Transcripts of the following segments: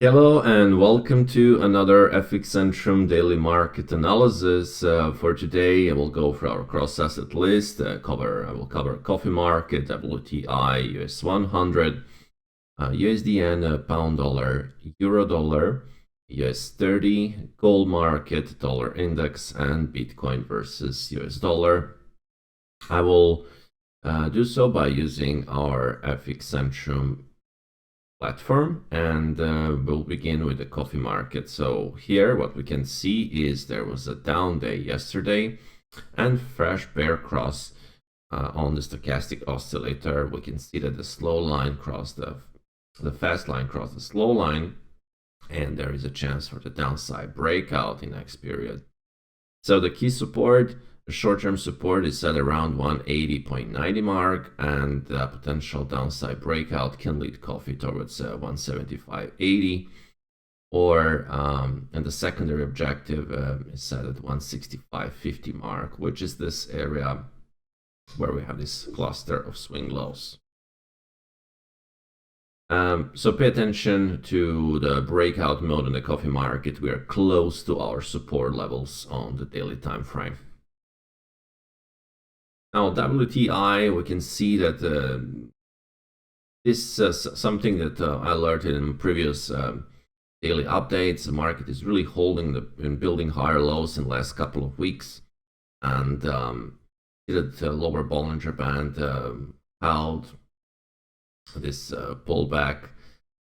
Hello and welcome to another FX Centrum daily market analysis. For today, I will go for our cross-asset list. I will cover coffee market, WTI, US 100, USD pound dollar, euro dollar, US 30, gold market, dollar index, and Bitcoin versus US dollar. I will do so by using our FX Centrum platform, and we'll begin with the coffee market. So here what we can see is there was a down day yesterday and fresh bear cross on the stochastic oscillator. We can see that the slow line crossed the fast line crossed the slow line, and there is a chance for the downside breakout in next period. So the key support, the short-term support, is set around 180.90 mark, and the potential downside breakout can lead coffee towards 175.80, or and the secondary objective is set at 165.50 mark, which is this area where we have this cluster of swing lows. So pay attention to the breakout mode in the coffee market. We are close to our support levels on the daily time frame. Now, WTI, we can see that this is something that I alerted in previous daily updates. The market is really holding and building higher lows in the last couple of weeks, and the lower Bollinger Band held this pullback,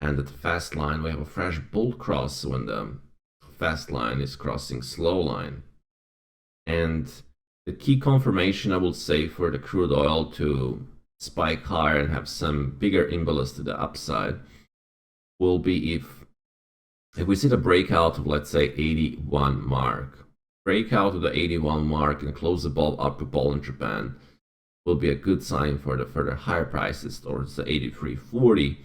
and at the fast line we have a fresh bull cross when the fast line is crossing slow line. And the key confirmation, I would say, for the crude oil to spike higher and have some bigger imbalance to the upside will be if we see the breakout of, let's say, 81 mark. Breakout of the 81 mark and close above upper Bollinger Band will be a good sign for the further higher prices towards the 83.40,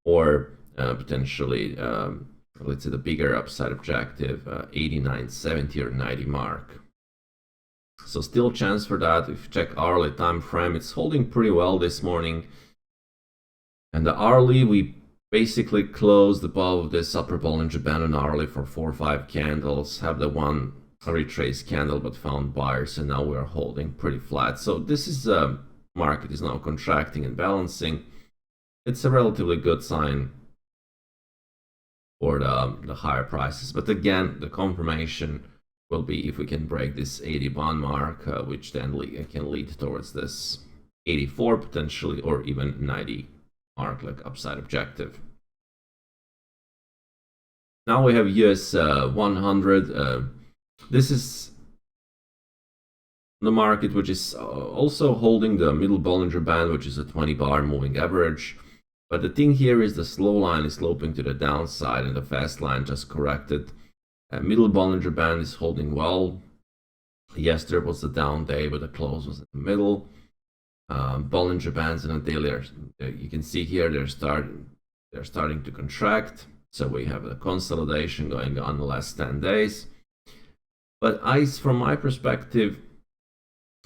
or potentially, let's say, the bigger upside objective, 89.70 or 90 mark. So still chance for that. If you check hourly time frame, it's holding pretty well this morning. And the hourly, we basically closed above this upper Bollinger Band on hourly for 4 or 5 candles, have the one retrace candle but found buyers, and now we're holding pretty flat. So this is market is now contracting and balancing. It's a relatively good sign for the higher prices. But again, the confirmation will be if we can break this 81 mark, which then can lead towards this 84 potentially, or even 90 mark, like upside objective. Now we have US 100. This is the market which is also holding the middle Bollinger Band, which is a 20-bar moving average. But the thing here is the slow line is sloping to the downside, and the fast line just corrected. Middle Bollinger Band is holding well. Yesterday was a down day, but the close was in the middle. Bollinger Bands in a daily, you can see here they're starting to contract. So we have a consolidation going on the last 10 days. But from my perspective,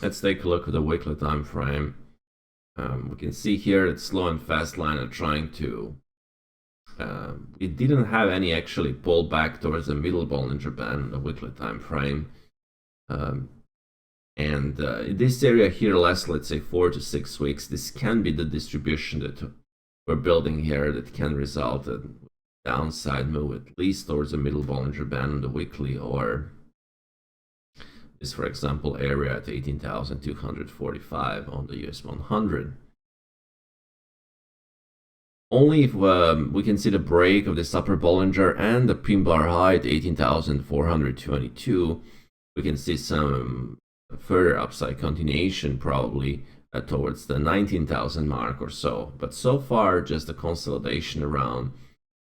let's take a look at the weekly time frame. We can see here that slow and fast line are trying to. It didn't have any actually pull back towards the middle Bollinger Band on the weekly time frame, and this area here lasts, let's say, 4 to 6 weeks. This can be the distribution that we're building here that can result in downside move at least towards the middle Bollinger Band on the weekly, or this, for example, area at 18,245 on the US 100. Only if we can see the break of this upper Bollinger and the pin bar high at 18,422, we can see some further upside continuation, probably towards the 19,000 mark or so. But so far, just a consolidation around,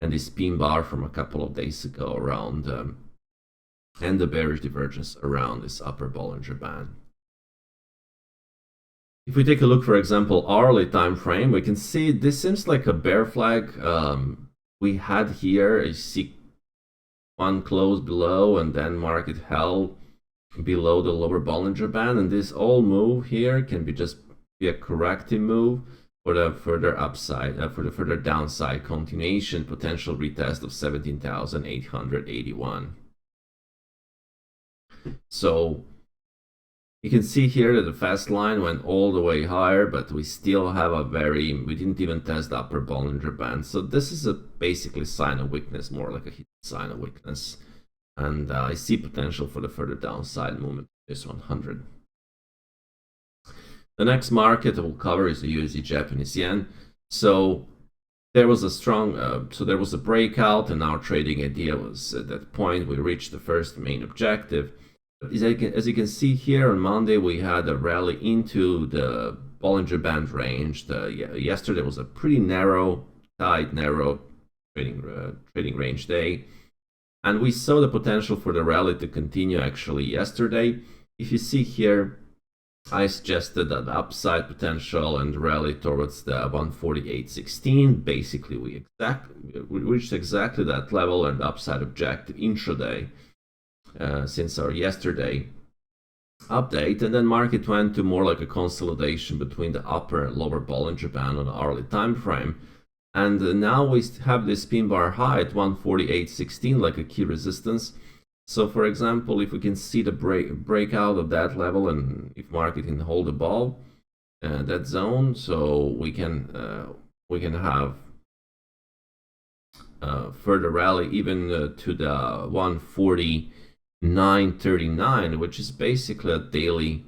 and this pin bar from a couple of days ago around, and the bearish divergence around this upper Bollinger Band. If we take a look, for example, hourly time frame, we can see this seems like a bear flag. We had here a one close below, and then market held below the lower Bollinger Band, and this all move here can be just be a corrective move. for the further upside, for the further downside continuation, potential retest of 17,881. So you can see here that the fast line went all the way higher, but we still have we didn't even test the upper Bollinger Band. So this is a basically sign of weakness, more like a hidden sign of weakness. And I see potential for the further downside movement, this 100. The next market we'll cover is the USD Japanese yen. So there was a strong, there was a breakout, and our trading idea was at that point we reached the first main objective. As you can see here, on Monday we had a rally into the Bollinger Band range. Yesterday was a pretty narrow, tight, narrow trading range day, and we saw the potential for the rally to continue actually yesterday. If you see here, I suggested that upside potential and rally towards the 148.16. Basically, we reached exactly that level and upside objective intraday. Since our yesterday update, and then market went to more like a consolidation between the upper and lower Bollinger Band on the hourly time frame, and now we have this pin bar high at 148.16 like a key resistance. So for example, if we can see the breakout of that level, and if market can hold above that zone, so we can have further rally even to the 149.39, which is basically a daily,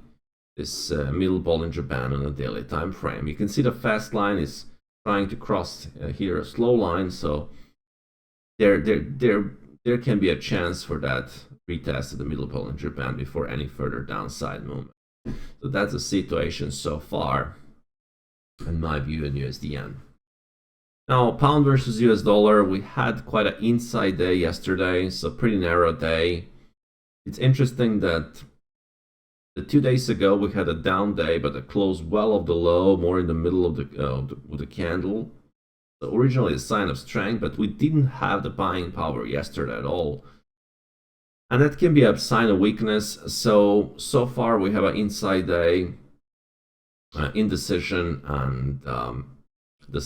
this middle Bollinger Band on a daily time frame. You can see the fast line is trying to cross here a slow line, so there can be a chance for that retest of the middle Bollinger Band before any further downside movement. So that's the situation so far, in my view, in USD yen. Now, pound versus US dollar, we had quite an inside day yesterday, so pretty narrow day. It's interesting that 2 days ago we had a down day, but a close well of the low, more in the middle of the candle. So originally a sign of strength, but we didn't have the buying power yesterday at all, and that can be a sign of weakness. So far we have an inside day, indecision, and the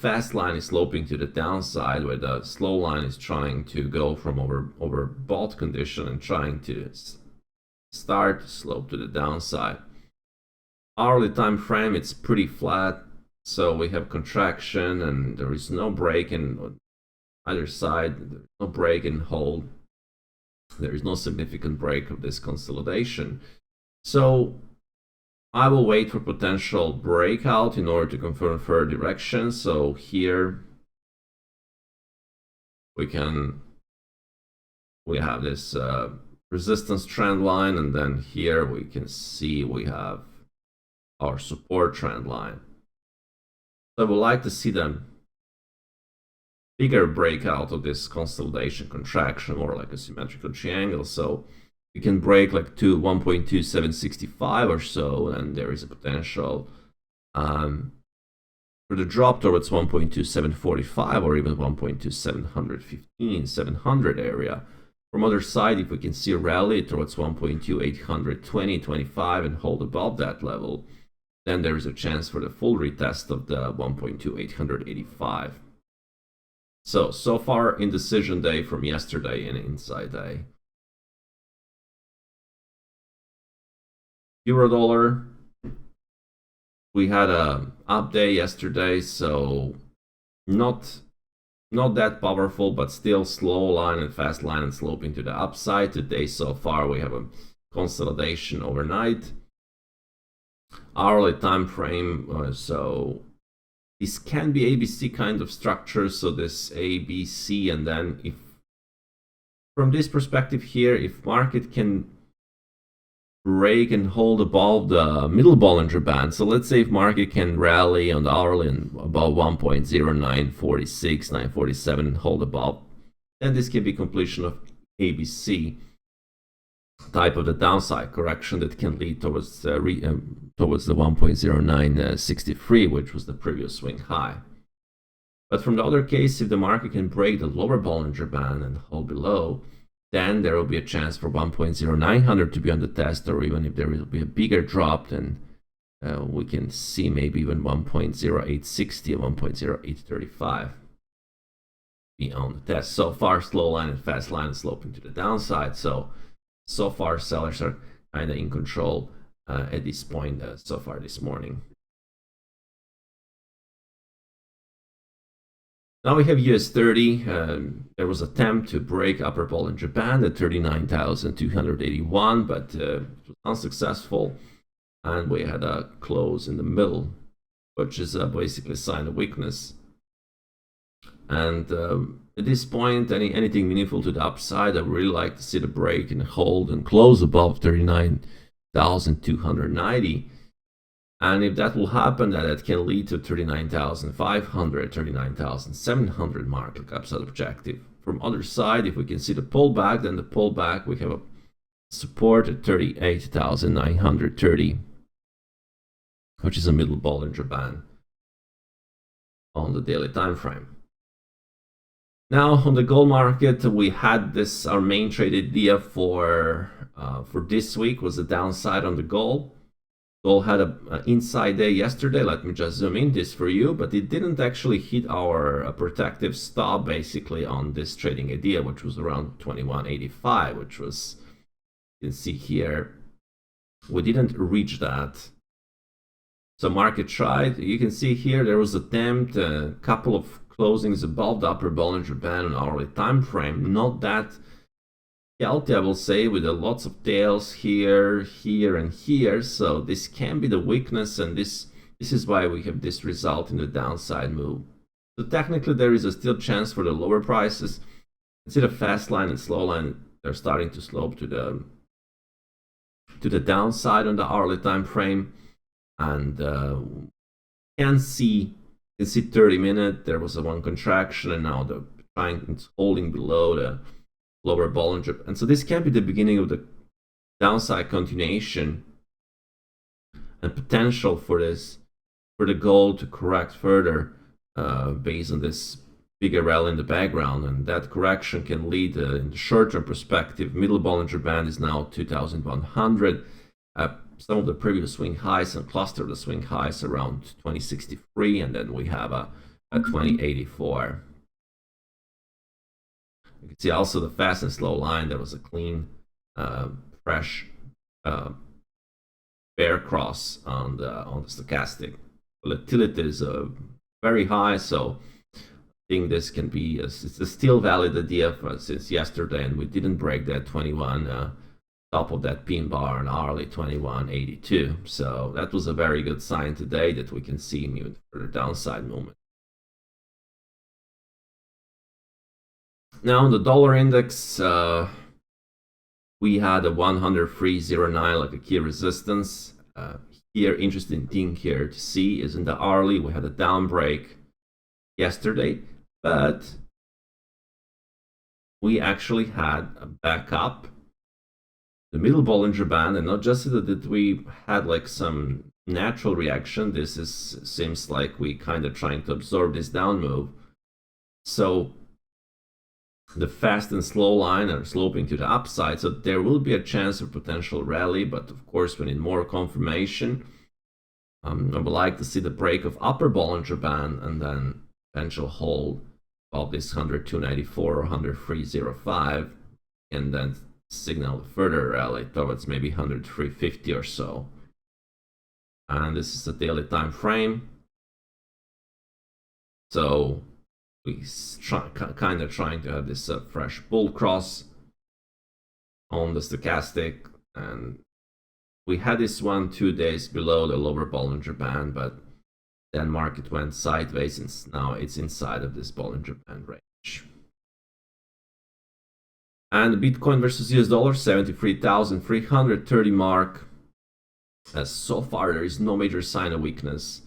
fast line is sloping to the downside, where the slow line is trying to go from overbought condition and trying to start to slope to the downside. Hourly time frame, it's pretty flat, so we have contraction, and there is no break in either side. There's no break and hold. There is no significant break of this consolidation. So I will wait for potential breakout in order to confirm further direction. So here we have this resistance trend line, and then here we can see we have our support trend line. So I would like to see the bigger breakout of this consolidation contraction, more like a symmetrical triangle. So you can break like to 1.2765 or so, and there is a potential for the drop towards 1.2745 or even 1.2715, 700 area. From other side, if we can see a rally towards 1.2820, 25 and hold above that level, then there is a chance for the full retest of the 1.2885. So far indecision day from yesterday and inside day. Euro dollar, we had a up day yesterday, so not that powerful, but still slow line and fast line and sloping to the upside. Today so far we have a consolidation overnight. Hourly time frame, so this can be ABC kind of structure, so this ABC, and then if from this perspective here, if market can break and hold above the middle Bollinger Band, so let's say if market can rally on the hourly and above 1.0946, 947 and hold above, then this can be completion of ABC type of the downside correction that can lead towards the 1.0963, which was the previous swing high. But from the other case, if the market can break the lower Bollinger Band and hold below, then there will be a chance for 1.0900 to be on the test, or even if there will be a bigger drop, then we can see maybe even 1.0860 and 1.0835 beyond the test. So far, slow line and fast line is sloping to the downside. So far, sellers are kind of in control at this point so far this morning. Now we have US30. There was an attempt to break upper Bollinger Band at 39,281, but it was unsuccessful. And we had a close in the middle, which is basically a sign of weakness. And at this point, anything meaningful to the upside, I would really like to see the break and hold and close above 39,290. And if that will happen, that can lead to 39,500, 39,700 market cap upside objective. From other side, if we can see the pullback, then the pullback, we have a support at 38,930, which is a middle Bollinger Band on the daily time frame. Now on the gold market, we had this, our main trade idea for this week was a downside on the gold. Gold had an inside day yesterday. Let me just zoom in this for you, but it didn't actually hit our protective stop basically on this trading idea, which was around 21.85, which was, you can see here, we didn't reach that. So market tried. You can see here there was an attempt, a couple of closings above the upper Bollinger Band on hourly time frame. Not that healthy, I will say, with lots of tails here, here, and here. So this can be the weakness, and this is why we have this result in the downside move. So technically, there is still chance for the lower prices. You see the fast line and slow line, they're starting to slope to the downside on the hourly time frame, and can see 30-minute. There was a one contraction, and now the it's holding below the lower Bollinger, and so this can be the beginning of the downside continuation and potential for the gold to correct further based on this bigger rally in the background, and that correction can lead in the short-term perspective. Middle Bollinger Band is now 2,100. Some of the previous swing highs and cluster of the swing highs around 2063, and then we have a 2084. You can see also the fast and slow line. There was a clean, fresh bear cross on the stochastic. Volatility is very high, so I think this can be it's a still valid idea since yesterday, and we didn't break that 21 top of that pin bar on hourly 21.82. So that was a very good sign today that we can see even further downside movement. Now on the dollar index, we had a 103.09 like a key resistance. Here, interesting thing here to see is in the hourly, we had a down break yesterday, but we actually had a backup, the middle Bollinger Band, and not just that we had like some natural reaction. This seems like we kind of trying to absorb this down move. So the fast and slow line are sloping to the upside, so there will be a chance of potential rally, but of course we need more confirmation. I would like to see the break of upper Bollinger Band and then potential hold of this 102.94 or 103.05, and then signal further rally towards maybe 103.50 or so. And this is a daily time frame, so we kind of trying to have this fresh bull cross on the stochastic, and we had this one 2 days below the lower Bollinger Band, but then market went sideways, and now it's inside of this Bollinger Band range. And Bitcoin versus US dollar, 73,330 mark. So far there is no major sign of weakness.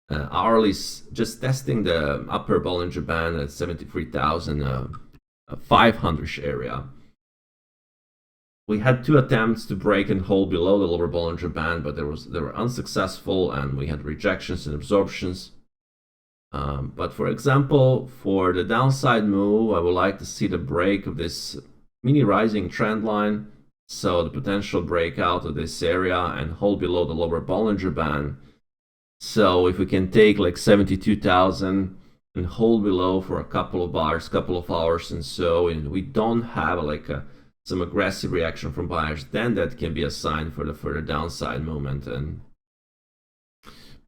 Hourly just testing the upper Bollinger Band at 73,500 area. We had two attempts to break and hold below the lower Bollinger Band, but they were unsuccessful, and we had rejections and absorptions. But for example, for the downside move, I would like to see the break of this mini rising trend line, So the potential breakout of this area and hold below the lower Bollinger Band. So if we can take like 72,000 and hold below for a couple of hours, and so, and we don't have like some aggressive reaction from buyers, then that can be a sign for the further downside movement and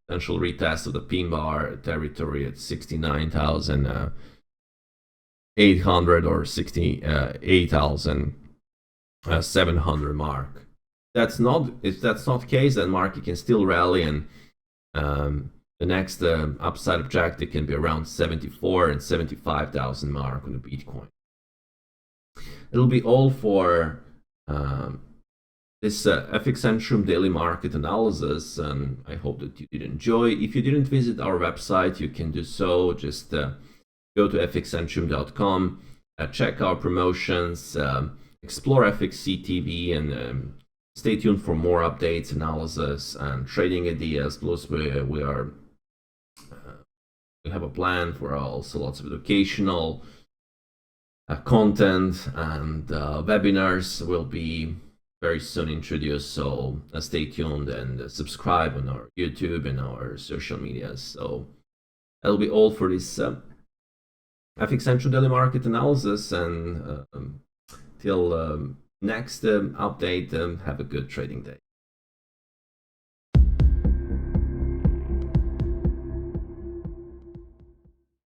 potential retest of the pin bar territory at 69,800 or 68,700 mark. If that's not the case, then market can still rally, and the next upside objective can be around 74 and 75,000 mark on the Bitcoin. It'll be all for this FX Centrum daily market analysis, and I hope that you did enjoy. If you didn't visit our website, you can do so. Just go to fxcentrum.com, check our promotions, explore FXC TV, and stay tuned for more updates, analysis, and trading ideas. Plus, we have a plan for also lots of educational content, and webinars will be very soon introduced. So stay tuned and subscribe on our YouTube and our social media. So that'll be all for this FX Central Daily Market Analysis, and till next update, have a good trading day.